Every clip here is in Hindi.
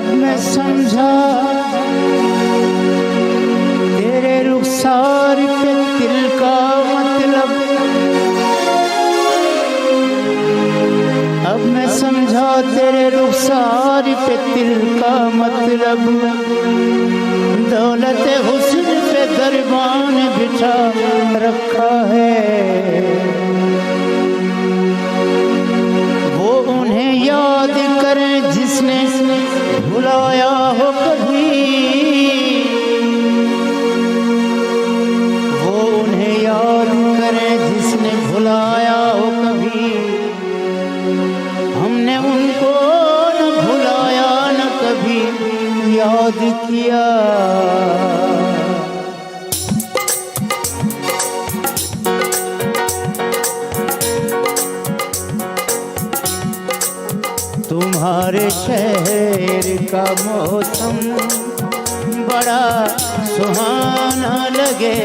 अब मैं समझा तेरे रुखसार पे दिल का मतलब। अब मैं समझा तेरे रुखसार पे दिल का मतलब। दौलत हुस्न पे दरबान बिठा रखा है। वो उन्हें याद करें जिसने भुलाया हो कभी। वो उन्हें याद करें जिसने भुलाया हो कभी। हमने उनको न भुलाया न कभी याद किया। तुम्हारे शहर का मौसम बड़ा सुहाना लगे।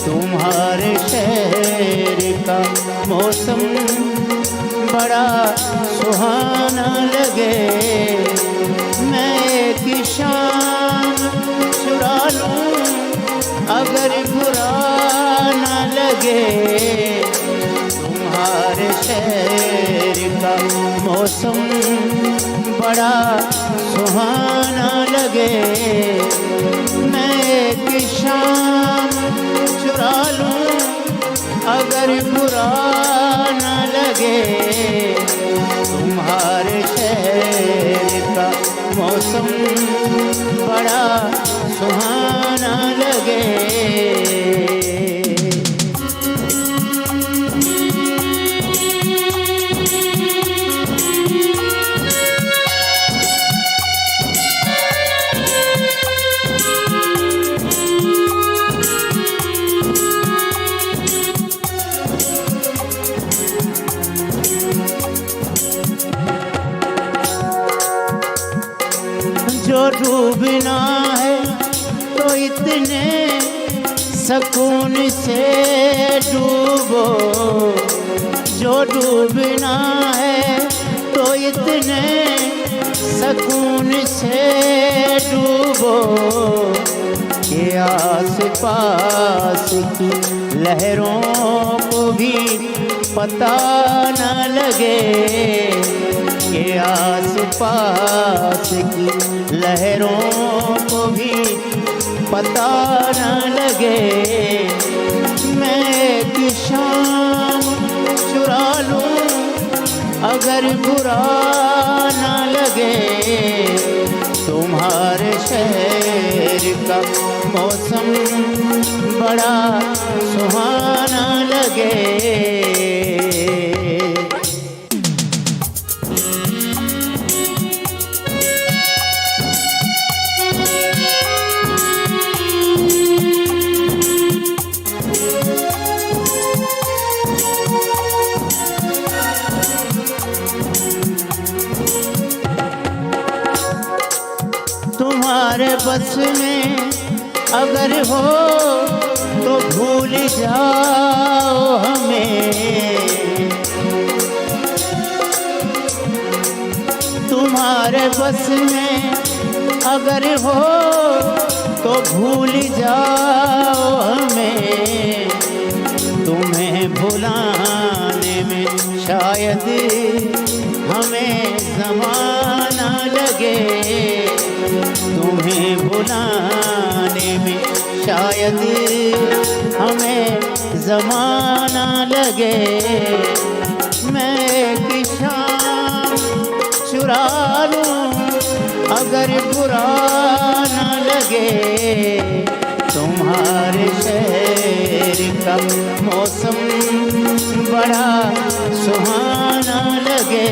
तुम्हारे शहर का मौसम बड़ा सुहाना लगे। मैं एक शाम चुरा लूं अगर बुरा न लगे। तुम्हारे शहर का मौसम बड़ा सुहाना लगे। मैं एक शाम चुरा लूं अगर बुरा न लगे। तुम्हारे शहर का मौसम बड़ा सुहाना लगे। जो डूबना है तो इतने सुकून से डूबो। जो डूबना है तो इतने सुकून से डूबो कि आस पास की लहरों को भी पता न लगे। कि आस पास की लहरों को भी पता न लगे। मैं एक शाम चुरा लूं अगर बुरा न लगे। तुम्हारे शहर का मौसम बड़ा सुहाना लगे। तुम्हारे बस में अगर हो तो भूल जाओ हमें। तुम्हारे बस में अगर हो तो भूल जाओ हमें। तुम्हें भुलाने में शायद हमें ज़माना लगे। तुम्हें भुलाने में शायद हमें ज़माना लगे। मैं एक शाम चुरा लूं अगर बुरा न लगे। तुम्हारे शहर का मौसम बड़ा सुहाना लगे।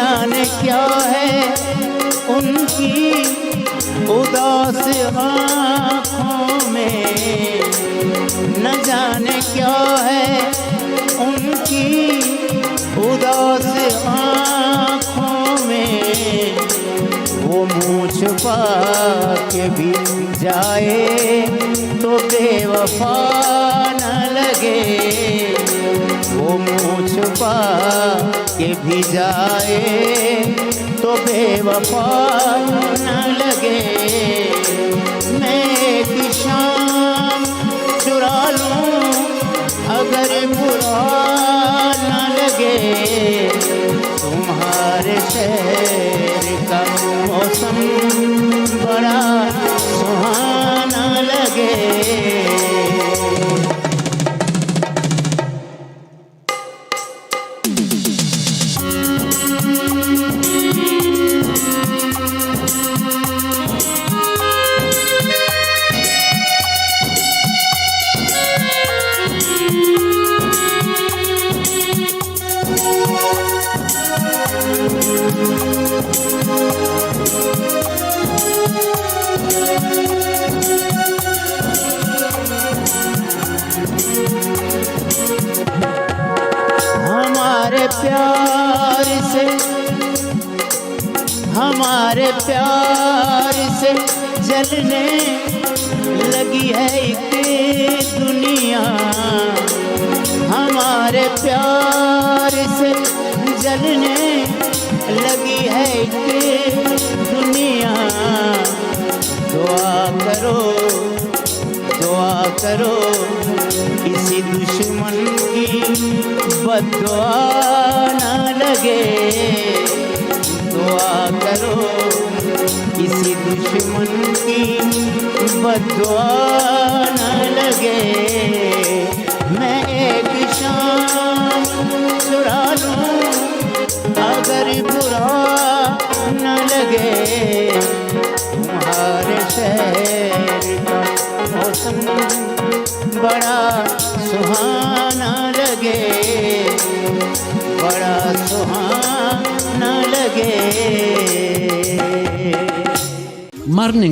जाने क्या है उनकी उदास आँखों में, न जाने क्या है उनकी उदास आँखों में। वो मुँह छुपा के भी जाए तो बेवफा न लगे, वो मुँह छुपा के भी जाए तो बेवफा न लगे। मैं एक शाम चुरा लूं अगर बुरा न लगे, तुम्हारे शहर का मौसम बड़ा सुहाना लगे। हमारे प्यार से जलने लगी है एक दुनिया, हमारे प्यार से जलने लगी है एक दुनिया। दुआ करो, दुआ करो, किसी दुश्मन की बद्दुआ न लगे। दुआ करो, किसी दुश्मन की बद्दुआ न लगे। मैं एक शाम चुरा लूं अगर बुरा न लगे, तुम्हारे शहर का मौसम बड़ा सुहाना लगे, बड़ा सुहाना लगे। मरने